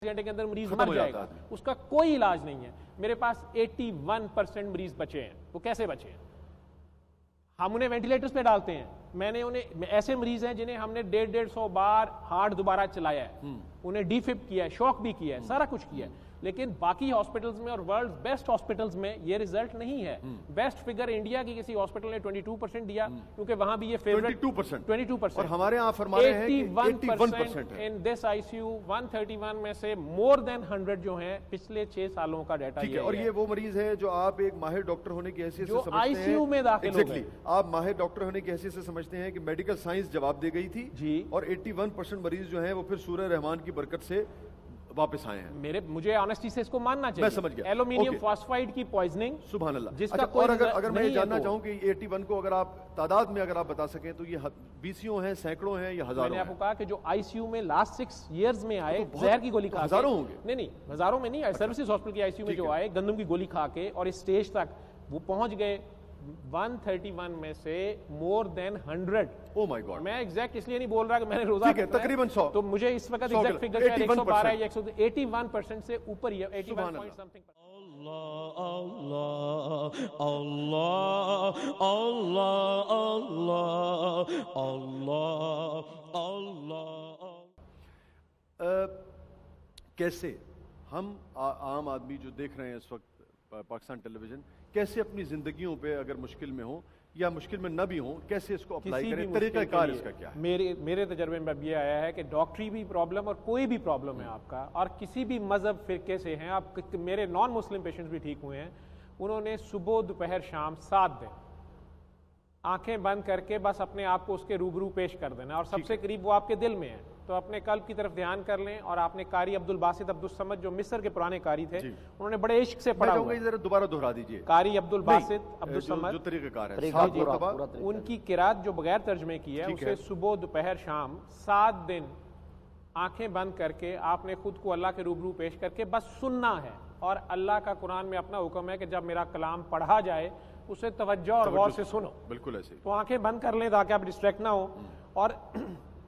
گھنٹے کے اندر مریض مر جائے گا، اس کا کوئی علاج نہیں ہے. میرے پاس 81% مریض بچے ہیں. وہ کیسے بچے ہیں؟ ہم انہیں وینٹیلیٹرز پہ ڈالتے ہیں. میں نے انہیں ایسے مریض ہیں جنہیں ہم نے 150 بار ہارٹ دوبارہ چلایا ہے، انہیں ڈی فپ کیا ہے، شوک بھی کیا ہے، سارا کچھ کیا ہے. لیکن باقی ہاسپٹلز میں اور ورلڈ بیسٹ ہاسپٹلز میں یہ رزلٹ نہیں ہے. بیسٹ فگر انڈیا کی کسی ہاسپٹل نے 22% دیا، کیونکہ وہاں بھی یہ فیوریٹ 22%، اور ہمارے ہاں فرما رہے ہیں کہ 81% ان دس آئی سی یو. 131 میں سے مور دین 100 جو ہیں پچھلے 6 سالوں کا ڈیٹا. ٹھیک ہے، اور یہ وہ مریض ہے جو آپ ایک ماہر ڈاکٹر ہونے کی حیثیت سے سمجھتے ہیں، آئی سی یو میں داخل ہو گئے. آپ ماہر ڈاکٹر ہونے کی حیثیت سے سمجھتے ہیں کہ میڈیکل سائنس جواب دے گئی تھی جی، اور 81% مریض جو ہیں وہ پھر سورہ رحمان کی برکت سے واپس آئے ہیں. مجھے آنیسٹی سے اس کو ماننا چاہیے. میں سمجھ گیا. ایلومینیم فاسفائڈ کی پوائزننگ، سبحان اللہ. جس کا اور اگر میں یہ جاننا چاہوں کہ 81 کو اگر آپ تعداد میں اگر آپ بتا سکیں تو یہ بیسیوں ہیں، سینکڑوں ہیں یا ہزاروں ہیں؟ میں نے آپ کو کہا کہ جو آئی سی یو میں لاسٹ 6 ایئرز میں آئے زہر کی گولی کھا کے، ہزاروں ہوں گے. نہیں ہزاروں میں نہیں، سروسز ہاسپٹل کی آئی سی یو میں جو آئے گندم کی گولی کھا کے اور اس سٹیج تک وہ پہنچ گئے 131 میں سے مور دین 100. او مائی گاڈ. میں ایگزیکٹ اس لیے نہیں بول رہا کہ میں نے روزہ تقریباً 100، تو مجھے اس وقت ایگزیکٹ فگر شاید 112 ہے یا 81% سے اوپر ہی ہے. 81 پوائنٹ سم تھنگ. اللہ اللہ اللہ اللہ اللہ اللہ. کیسے ہم عام آدمی جو دیکھ رہے ہیں اس وقت پاکستان ٹیلی ویژن، کیسے اپنی زندگیوں پہ اگر مشکل میں ہوں یا مشکل میں نہ بھی ہوں، کیسے اس کو اپلائی کریں؟ طریقہ کار اس کا کیا ہے؟ میرے تجربے میں یہ آیا ہے کہ ڈاکٹری بھی پرابلم اور کوئی بھی پرابلم ہے آپ کا، اور کسی بھی مذہب فرقے سے ہیں آپ، میرے نان مسلم پیشنٹس بھی ٹھیک ہوئے ہیں، انہوں نے صبح دوپہر شام 7 دن آنکھیں بند کر کے بس اپنے آپ کو اس کے روبرو پیش کر دینا، اور سب سے قریب وہ آپ کے دل میں ہے. تو اپنے قلب کی طرف دھیان کر لیں. اور آپ نے قاری عبدالباسط عبدالصمد جو مصر کے پرانے قاری تھے، انہوں نے بڑے عشق سے پڑھا ہوا ہے. ذرا دوبارہ دہرا دیجئے. قاری عبدالباسط عبدالصمد جو طریقہ کار ہے، ان کی قرات جو بغیر ترجمے کی ہے، اسے صبح دوپہر شام 7 دن آنکھیں بند کر کے آپ نے خود کو اللہ کے روبرو پیش کر کے بس سننا ہے. اور اللہ کا قرآن میں اپنا حکم ہے کہ جب میرا کلام پڑھا جائے اسے توجہ اور غور سے سنو. بالکل ایسے. تو آنکھیں بند کر لیں تاکہ آپ ڈسٹریکٹ نہ ہو. اور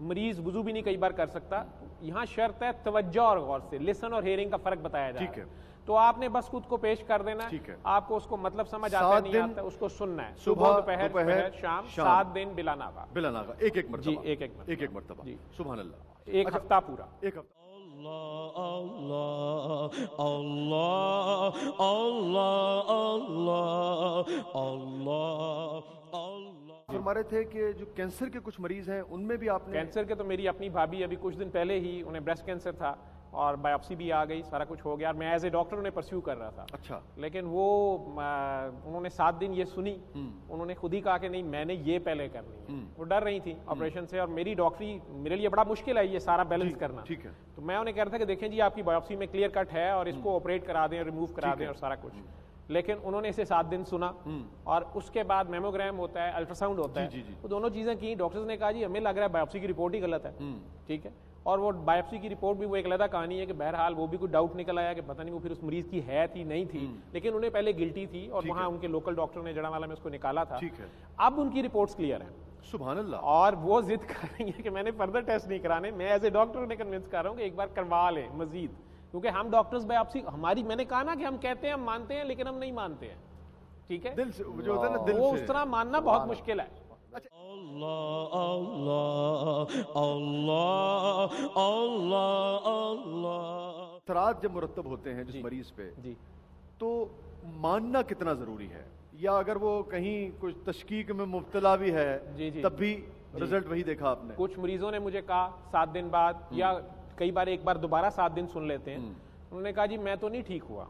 مریض وضو بھی نہیں کئی بار کر سکتا، یہاں شرط ہے توجہ اور غور سے. لسن اور ہیئرنگ کا فرق بتایا جائے. ٹھیک ہے. تو آپ نے بس خود کو پیش کر دینا ہے. آپ کو اس کو مطلب سمجھ آتا نہیں آتا، اس کو سننا ہے. صبح دوپہر شام 7 دن بلا ناغہ. بلا ناغہ ایک مرتبہ. جی ایک مرتبہ. سبحان اللہ. ایک ہفتہ پورا. ایک ہفتہ. اللہ اللہ اللہ اللہ اللہ اللہ. فرما رہے تھے کہ جو کینسر کے کچھ مریض ہیں ان میں بھی آپ نے؟ کینسر کے تو میری اپنی بھابھی ابھی کچھ دن پہلے ہی انہیں بریسٹ کینسر تھا اور بایوپسی بھی آ گئی، سارا کچھ ہو گیا. اور میں ایز اے ڈاکٹر انہیں پرسیو کر رہا تھا. اچھا. لیکن وہ انہوں نے 7 دن یہ سنی، انہوں نے خود ہی کہا کہ نہیں میں نے یہ پہلے کرنی ہے. وہ ڈر رہی تھی آپریشن سے، اور میری ڈاکٹری میرے لیے بڑا مشکل ہے یہ سارا بیلنس کرنا. ٹھیک ہے. تو میں انہیں کہہ رہا تھا کہ دیکھیں جی آپ کی بایوپسی میں کلیئر کٹ ہے اور اس کو آپریٹ کرا دیں، ریموو کرا دیں اور سارا کچھ. لیکن انہوں نے اسے 7 دن سنا، اور اس کے بعد میموگرام ہوتا ہے، الٹرا ساؤنڈ ہوتا ہے. وہ دونوں چیزیں کی. ڈاکٹرز نے کہا جی ہمیں لگ رہا ہے بایوپسی کی رپورٹ ہی غلط ہے. ٹھیک ہے. اور وہ بایوپسی کی رپورٹ بھی وہ ایک علیحدہ کہانی ہے کہ بہرحال وہ بھی کوئی ڈاؤٹ نکل آیا کہ پتہ نہیں وہ پھر اس مریض کی ہے تھی نہیں تھی، لیکن انہیں پہلے گلٹی تھی اور وہاں ان کے لوکل ڈاکٹر نے جڑاوالا میں اس کو نکالا تھا. اب ان کی رپورٹس کلیئر ہیں. سبحان اللہ. اور وہ ضد کر رہی ہے کہ میں نے فردر ٹیسٹ نہیں کرانے. میں ایز اے ڈاکٹر انہیں کنونس کر رہا ہوں کہ ایک بار کروا لیں مزید، کیونکہ ہم ڈاکٹرز بایوپسی ہماری، میں نے کہا نا کہ ہم کہتے ہیں ہم مانتے ہیں لیکن ہم نہیں مانتے ہیں. ٹھیک ہے. دل سے جو ہوتا ہے نا، دل سے وہ اس طرح ماننا بہت مشکل ہے. اللہ اللہ اللہ اللہ اللہ. اثرات جب مرتب ہوتے ہیں جس مریض پہ، تو ماننا کتنا ضروری ہے؟ یا اگر وہ کہیں کچھ تشکیک میں مبتلا بھی ہے تب بھی رزلٹ وہی دیکھا آپ نے؟ کچھ مریضوں نے مجھے کہا 7 دن بعد، یا کئی بار ایک بار دوبارہ 7 دن سن لیتے ہیں، انہوں نے کہا جی میں تو نہیں ٹھیک ہوا.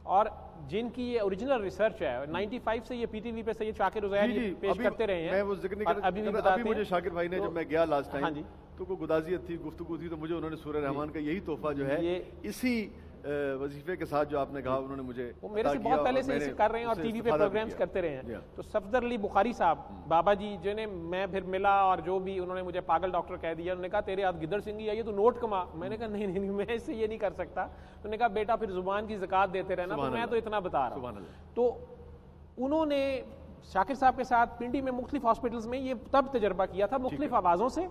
اور جن کی یہ اوریجنل ریسرچ ہے 95 سے یہ پی ٹی وی پہ سید شاکر عزیر پیش کرتے رہے ہیں. میں وہ ذکر نہیں کرتا، ابھی مجھے شاکر بھائی نے، جب میں گیا لاسٹ ٹائم تو کوئی گدازیت تھی، گفتگو تھی، تو مجھے انہوں نے سورہ رحمان کا یہی تحفہ جو ہے اسی وظیفے کے ساتھ جو آپ نے کہا انہوں نے مجھے، وہ میرے سے بہت پہلے سے اسے کر رہے ہیں اور ٹی وی پہ پروگرامز کرتے رہے ہیں. تو صفدر علی بخاری صاحب بابا جی جنہیں میں پھر ملا اور جو بھی انہوں نے مجھے پاگل ڈاکٹر کہہ دیا، انہوں نے کہا تیرے ہاتھ گدڑ سنگھی آئی ہے تو نوٹ کما. میں نے کہا نہیں میں اس سے یہ نہیں کر سکتا. انہوں نے کہا بیٹا پھر زبان کی زکات دیتے رہنا. تو میں تو اتنا بتا رہا ہوں. تو انہوں نے شاکر صاحب کے ساتھ پنڈی میں مختلف ہاسپٹلز میں یہ تب تجربہ کیا تھا مختلف آوازوں سے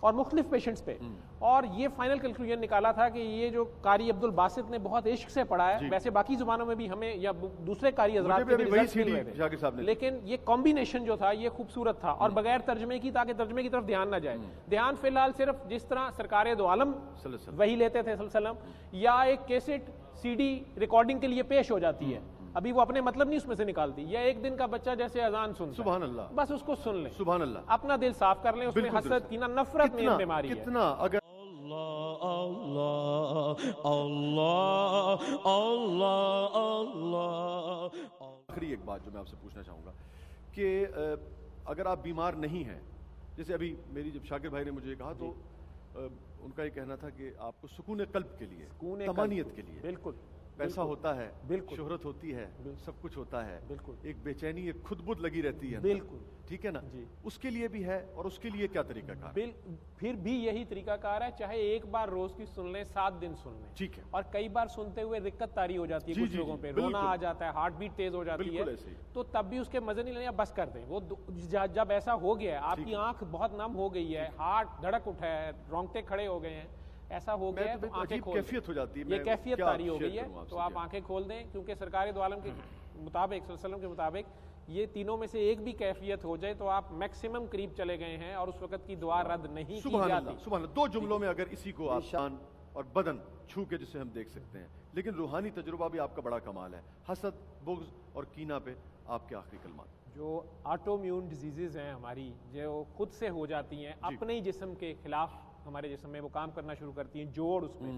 اور مختلف پیشنٹس پہ، اور یہ فائنل کنکلوژن نکالا تھا کہ یہ جو قاری عبد الباسط نے بہت عشق سے پڑھا ہے، ویسے باقی زبانوں میں بھی ہمیں یا دوسرے قاری حضرات کے بھی رزلٹس مل رہے تھے، لیکن یہ کمبینیشن جو تھا یہ خوبصورت تھا اور بغیر ترجمے کی، تاکہ ترجمے کی طرف دھیان نہ جائے، دھیان فی الحال صرف جس طرح سرکار دو عالم وہی لیتے تھے صلی اللہ علیہ وسلم، یا ایک کیسٹ سی ڈی ریکارڈنگ کے لیے پیش ہو جاتی ہے، ابھی وہ اپنے مطلب نہیں اس میں سے نکالتی، یا ایک دن کا بچہ جیسے اذان سنتا ہے، سبحان اللہ، بس اس کو سن لیں، سبحان اللہ، اپنا دل صاف کر لیں، اس میں حسد کینہ نفرت نہیں بیماری ہے، کتنا اگر اللہ اللہ اللہ اللہ۔ آخری ایک بات جو میں آپ سے پوچھنا چاہوں گا کہ اگر آپ بیمار نہیں ہیں، جیسے ابھی میری جب شاکر بھائی نے مجھے کہا تو ان کا یہ کہنا تھا کہ آپ کو سکون قلب کے لیے، طمانینت کے لیے، بالکل پیسہ ہوتا ہے، بالکل شہرت ہوتی ہے، سب کچھ ہوتا ہے، بالکل ایک بے چینی، ایک خود بد لگی رہتی ہے، بالکل ٹھیک ہے نا، جی، اس کے لیے بھی ہے، اور اس کے لیے کیا طریقہ کار؟ پھر بھی یہی طریقہ کار ہے، چاہے ایک بار روز کی سن لیں، 7 دن سن لیں، ٹھیک ہے، اور کئی بار سنتے ہوئے دقت طاری ہو جاتی ہے، کچھ لوگوں پہ رونا آ جاتا ہے، ہارٹ بیٹ تیز ہو جاتی ہے، تو تب بھی اس کے مزے نہیں لینا، بس کر دیں، وہ جب ایسا ہو گیا ہے، آپ کی آنکھ بہت نم ہو گئی ہے، ہارٹ دھڑک اٹھا ہے، رونگٹے کھڑے ہو گئے ہیں، ایسا ہو گیا ہے تو آنکھیں کھول دیں، کیفیت ہو جاتی ہے، یہ کیفیت طاری ہو گئی ہے، تو آپ آنکھیں کھول دیں، کیونکہ سرکار دو عالم کے مطابق صلی اللہ علیہ وسلم کے مطابق یہ تینوں میں سے ایک بھی کیفیت ہو جائے تو آپ میکسیمم قریب چلے گئے ہیں، اور اس وقت کی دعا رد نہیں کی جاتی۔ سبحان اللہ، سبحان اللہ۔ 2 جملوں میں اگر اسی کو آسان اور بدن چھو کے جسے ہم دیکھ سکتے ہیں، لیکن روحانی تجربہ بھی آپ کا بڑا کمال ہے، حسد، بغض اور کینہ پہ آپ کے آخری کلمات۔ جو آٹو میون ڈیزیزز ہیں ہماری، جو خود سے ہو جاتی ہیں، اپنے ہی جسم کے خلاف ہمارے جسم میں وہ کام کرنا شروع کرتی ہیں، جوڑ اس میں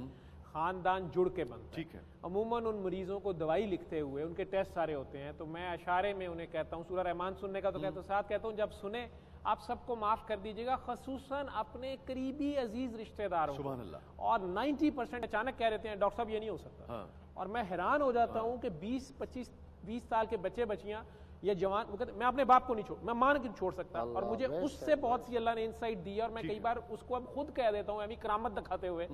خاندان جڑ کے بنتا ہے، ٹھیک ہے، عموماً ان مریضوں کو دوائی لکھتے ہوئے ان کے ٹیسٹ سارے ہوتے ہیں، تو میں اشارے میں انہیں کہتا ہوں سورہ رحمان سننے کا، تو کہتا ہوں ساتھ کہتا ہوں جب سنیں آپ سب کو معاف کر دیجیے گا، خصوصاً اپنے قریبی عزیز رشتہ داروں، سبحان اللہ، اور 90% اچانک کہہ رہتے ہیں ڈاکٹر صاحب یہ نہیں ہو سکتا، اور میں حیران ہو جاتا ہوں کہ 20 سال کے بچے بچیاں یا جوان، میں اپنے باپ کو نہیں چھوڑ، میں ماں کو نہیں چھوڑ سکتا، اور مجھے اس سے بہت سی اللہ نے انسائٹ دی ہے، اور میں کئی بار اس کو اب خود کہہ دیتا ہوں، ابھی کرامت دکھاتے ہوئے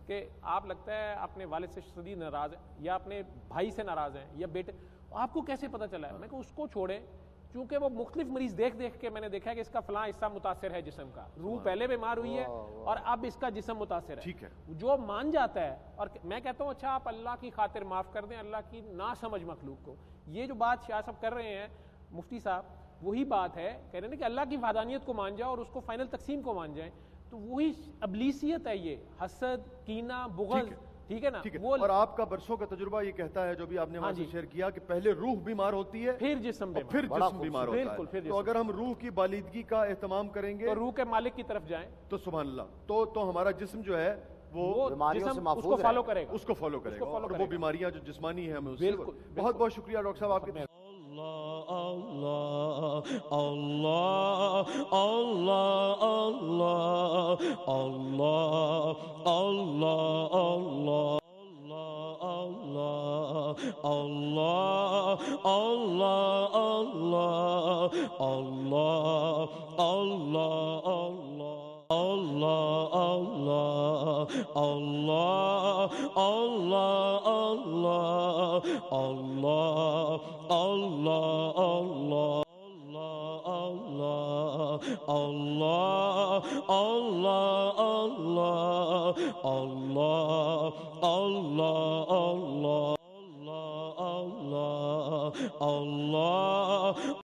کہ آپ لگتا ہے اپنے والد سے شدید ناراض ہیں، یا اپنے بھائی سے ناراض ہیں، یا بیٹے، آپ کو کیسے پتہ چلا ہے؟ میں کہ اس کو چھوڑیں، کیونکہ وہ مختلف مریض دیکھ کے میں نے دیکھا ہے کہ اس کا فلاں حصہ متاثر ہے جسم کا، روح پہلے بیمار ہوئی ہے اور اب اس کا جسم متاثر ہے، ٹھیک ہے، جو مان جاتا ہے، اور میں کہتا ہوں اچھا آپ اللہ کی خاطر معاف کر دیں اللہ کی نہ سمجھ مخلوق کو، یہ جو بات شاہ صاحب کر رہے ہیں مفتی صاحب، وہی بات ہے، کہہ رہے ہیں کہ اللہ کی وحدانیت کو مان جاؤ اور اس کو فائنل تقسیم کو مان جائیں، تو وہی ابلیسیت ہے، یہ حسد، کینہ، بغض، ٹھیک ہے نا، اور آپ کا برسوں کا تجربہ یہ کہتا ہے جو بھی آپ نے وہاں سے شیئر کیا کہ پہلے روح بیمار ہوتی ہے، پھر جسم بیمار ہوتا ہے، تو اگر ہم روح کی بالیدگی کا اہتمام کریں گے تو روح کے مالک کی طرف جائیں تو سبحان اللہ، تو ہمارا جسم جو ہے وہ بیماریوں سے محفوظ ہے، اس کو فالو کرے گا، اور وہ بیماریاں جو جسمانی ہیں ہمیں اس سے بہت بہت شکریہ ڈاکٹر صاحب آپ کے۔ Allah, Allah, Allah, Allah, Allah, Allah, Allah. Allah, Allah, Allah, Allah, Allah, Allah, Allah. Allah, Allah, Allah, Allah, Allah, Allah, Allah, Allah. Allah, Allah, Allah, Allah, Allah, Allah, Allah, Allah, Allah, Allah.